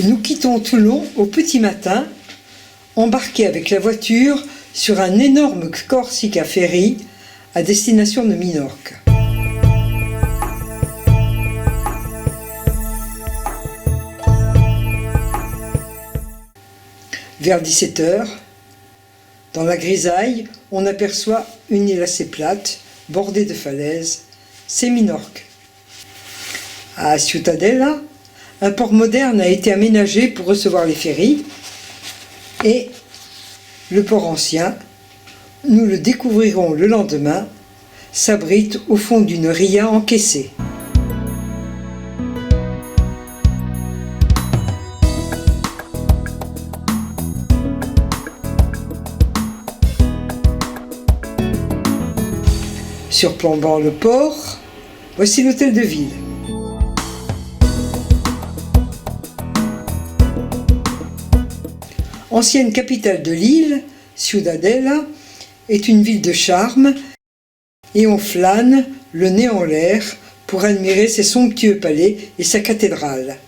nous quittons Toulon au petit matin, embarqués avec la voiture sur un énorme Corsica Ferry à destination de Minorque. Vers 17h, dans la grisaille, on aperçoit une île assez plate, bordée de falaises. C'est Minorque. À Ciutadella, un port moderne a été aménagé pour recevoir les ferries et le port ancien, nous le découvrirons le lendemain, s'abrite au fond d'une ria encaissée. Surplombant le port, voici l'hôtel de ville. Ancienne capitale de l'île, Ciudadella est une ville de charme et on flâne le nez en l'air pour admirer ses somptueux palais et sa cathédrale.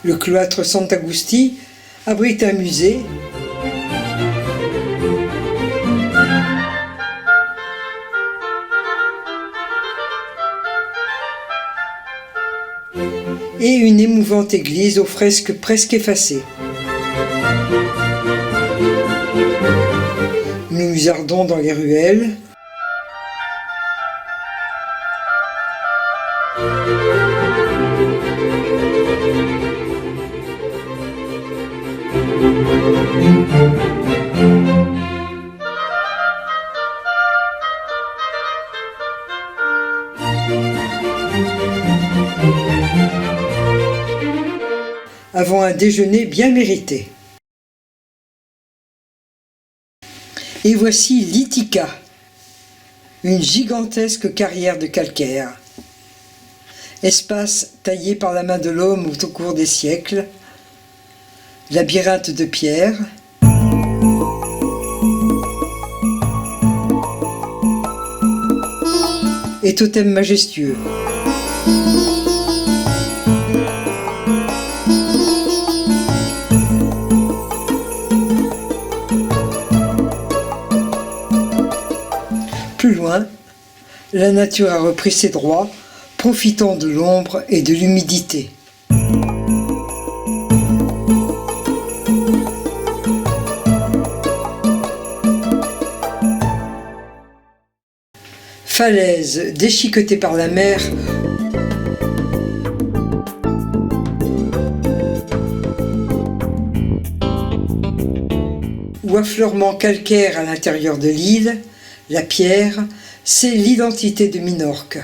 Le cloître Sant'Agustí abrite un musée et une émouvante église aux fresques presque effacées. Nous musardons dans les ruelles. Avant un déjeuner bien mérité. Et voici l'Ithaca, une gigantesque carrière de calcaire. Espace taillé par la main de l'homme au cours des siècles, labyrinthe de pierre, et totem majestueux. Plus loin, la nature a repris ses droits, profitant de l'ombre et de l'humidité. Falaises déchiquetées par la mer, ou affleurements calcaires à l'intérieur de l'île, la pierre, c'est l'identité de Minorque.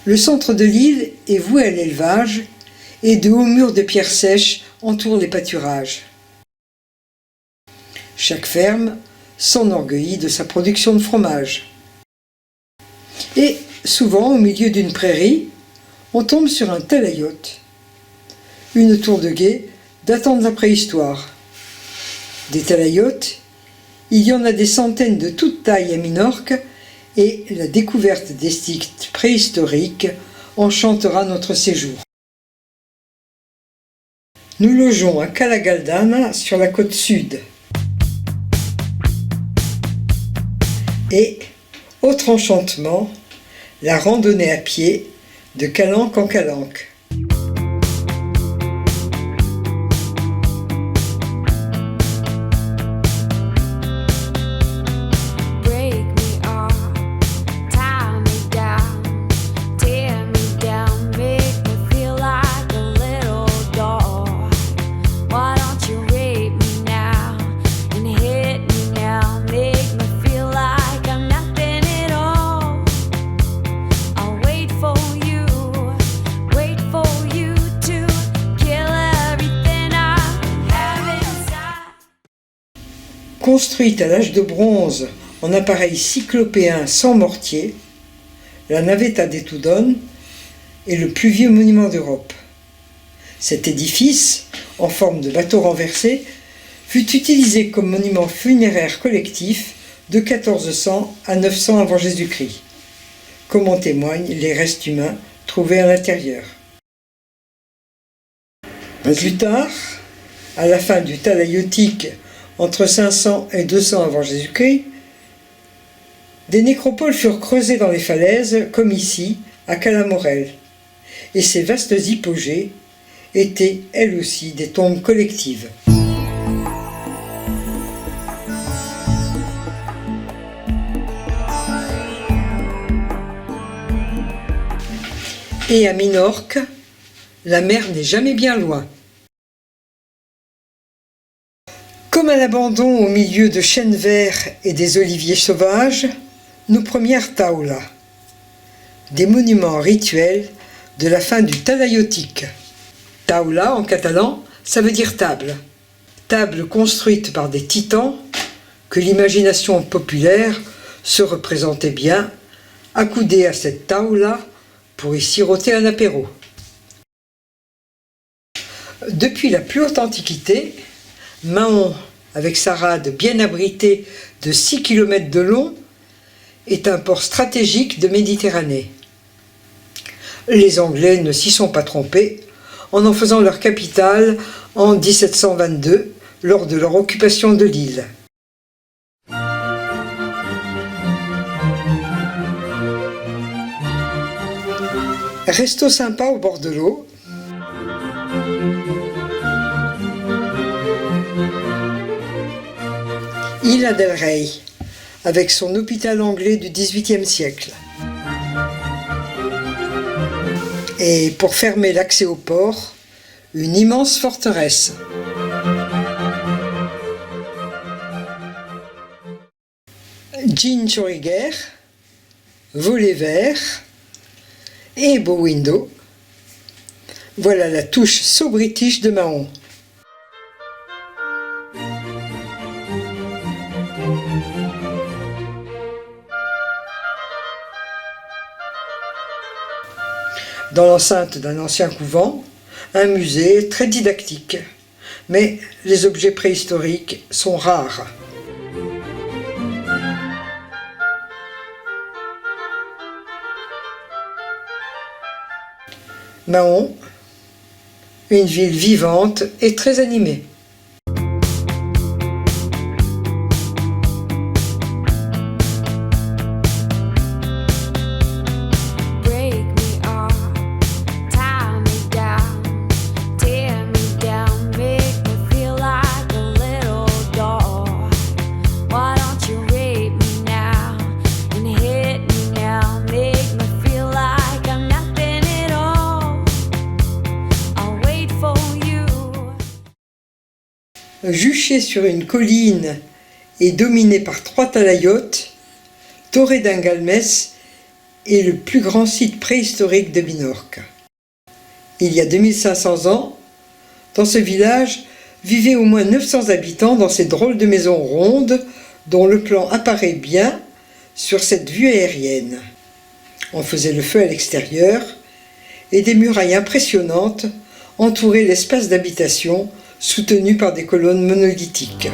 Le centre de l'île est voué à l'élevage et de hauts murs de pierres sèches entourent les pâturages. Chaque ferme s'enorgueillit de sa production de fromage. Et souvent, au milieu d'une prairie, on tombe sur un talayote, une tour de guet datant de la préhistoire. Des talayotes, il y en a des centaines de toutes tailles à Minorque et la découverte des sites préhistoriques enchantera notre séjour. Nous logeons à Cala Galdana sur la côte sud. Et, autre enchantement, la randonnée à pied de calanque en calanque. Construite à l'âge de bronze en appareil cyclopéen sans mortier, la navetta de Tudon est le plus vieux monument d'Europe. Cet édifice, en forme de bateau renversé, fut utilisé comme monument funéraire collectif de 1400 à 900 avant Jésus-Christ, comme en témoignent les restes humains trouvés à l'intérieur. Plus tard, à la fin du Talaïotique, entre 500 et 200 avant Jésus-Christ, des nécropoles furent creusées dans les falaises, comme ici, à Calamorel, et ces vastes hypogées étaient, elles aussi, des tombes collectives. Et à Minorque, la mer n'est jamais bien loin. Comme à l'abandon au milieu de chênes verts et des oliviers sauvages, nos premières taulas, des monuments rituels de la fin du Talaïotique. Taula, en catalan, ça veut dire table. Table construite par des titans que l'imagination populaire se représentait bien, accoudés à cette taula pour y siroter un apéro. Depuis la plus haute antiquité, Mahon, avec sa rade bien abritée de 6 km de long, est un port stratégique de Méditerranée. Les Anglais ne s'y sont pas trompés en faisant leur capitale en 1722 lors de leur occupation de l'île. Resto sympa au bord de l'eau. Île del Rey, avec son hôpital anglais du XVIIIe siècle. Et pour fermer l'accès au port, une immense forteresse. Jean Choriger, volet vert et beau window. Voilà la touche so british de Mahon. Dans l'enceinte d'un ancien couvent, un musée très didactique, mais les objets préhistoriques sont rares. Mahon, une ville vivante et très animée. Juché sur une colline et dominé par 3 talaïotes, Torredongalmes est le plus grand site préhistorique de Minorque. Il y a 2500 ans, dans ce village, vivaient au moins 900 habitants dans ces drôles de maisons rondes dont le plan apparaît bien sur cette vue aérienne. On faisait le feu à l'extérieur et des murailles impressionnantes entouraient l'espace d'habitation soutenu par des colonnes monolithiques.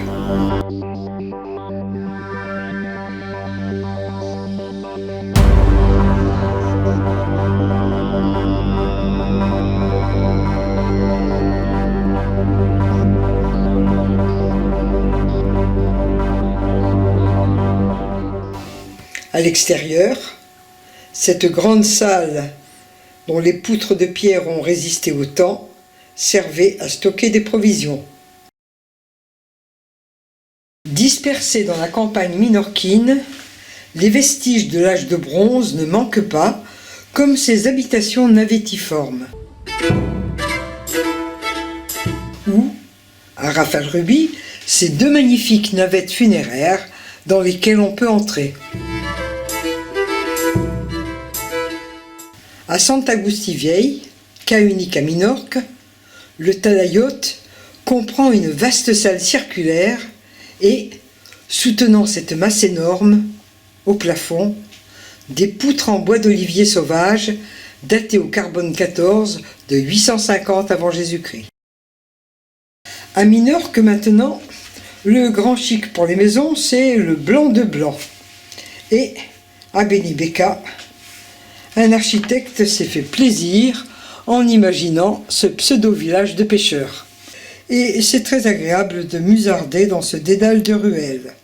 À l'extérieur, cette grande salle, dont les poutres de pierre ont résisté au temps, servait à stocker des provisions. Dispersés dans la campagne minorquine, les vestiges de l'âge de bronze ne manquent pas, comme ces habitations navétiformes. Ou, à Rafal-Rubis, ces 2 magnifiques navettes funéraires dans lesquelles on peut entrer. À Sant'Agustí-Vieille, cas unique à Minorque, le talaïote comprend une vaste salle circulaire et, soutenant cette masse énorme, au plafond, des poutres en bois d'olivier sauvage daté au carbone 14 de 850 avant Jésus-Christ. À Minorque maintenant, le grand chic pour les maisons, c'est le blanc de blanc. Et à Beni-Beka, un architecte s'est fait plaisir en imaginant ce pseudo-village de pêcheurs. Et c'est très agréable de musarder dans ce dédale de ruelles.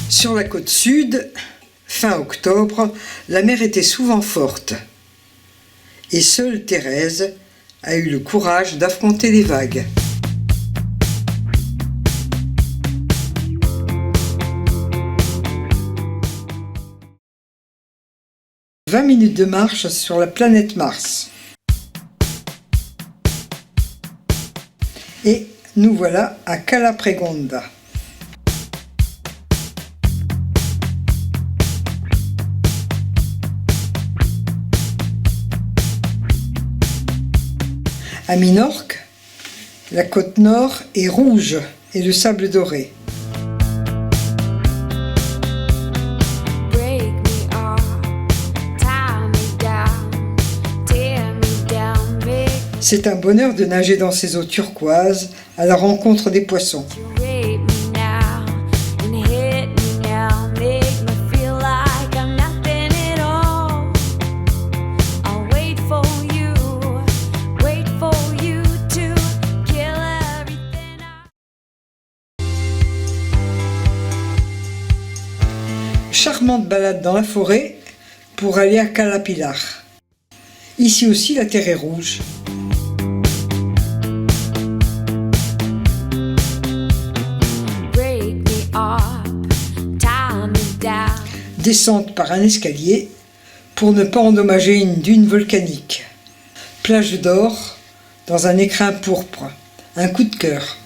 Sur la côte sud, fin octobre, la mer était souvent forte. Et seule Thérèse a eu le courage d'affronter les vagues. « 20 minutes de marche sur la planète Mars. » Et nous voilà à Cala Pregonda. À Minorque, la côte nord est rouge et le sable doré. C'est un bonheur de nager dans ces eaux turquoises à la rencontre des poissons. Charmante balade dans la forêt pour aller à Cala Pilar. Ici aussi la terre est rouge. Descente par un escalier pour ne pas endommager une dune volcanique. Plage d'or dans un écrin pourpre. Un coup de cœur.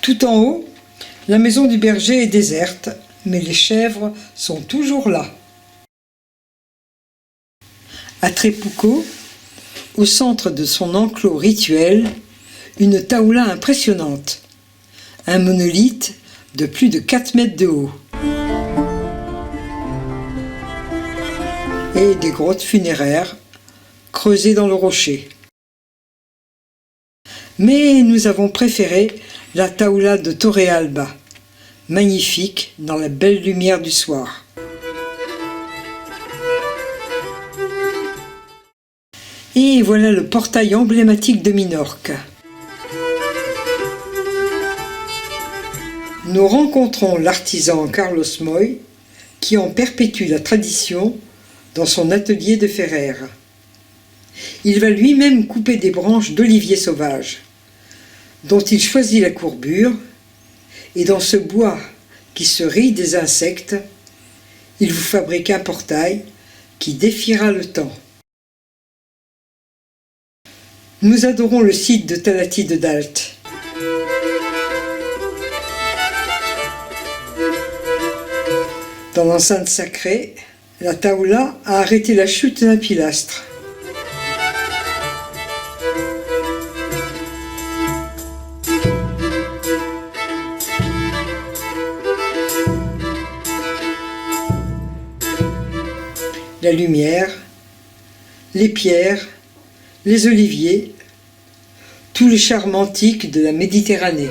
Tout en haut, la maison du berger est déserte, mais les chèvres sont toujours là. À Trepuco, au centre de son enclos rituel, une taoula impressionnante, un monolithe de plus de 4 mètres de haut. Et des grottes funéraires creusées dans le rocher. Mais nous avons préféré la taoula de Torrealba, magnifique dans la belle lumière du soir. Et voilà le portail emblématique de Minorque. Nous rencontrons l'artisan Carlos Moy, qui en perpétue la tradition dans son atelier de Ferrer. Il va lui-même couper des branches d'olivier sauvage, dont il choisit la courbure, et dans ce bois qui se rit des insectes, il vous fabrique un portail qui défiera le temps. Nous adorons le site de Talati de Dalt. Dans l'enceinte sacrée, la taoula a arrêté la chute d'un pilastre. La lumière, les pierres, les oliviers, tout le charme antique de la Méditerranée.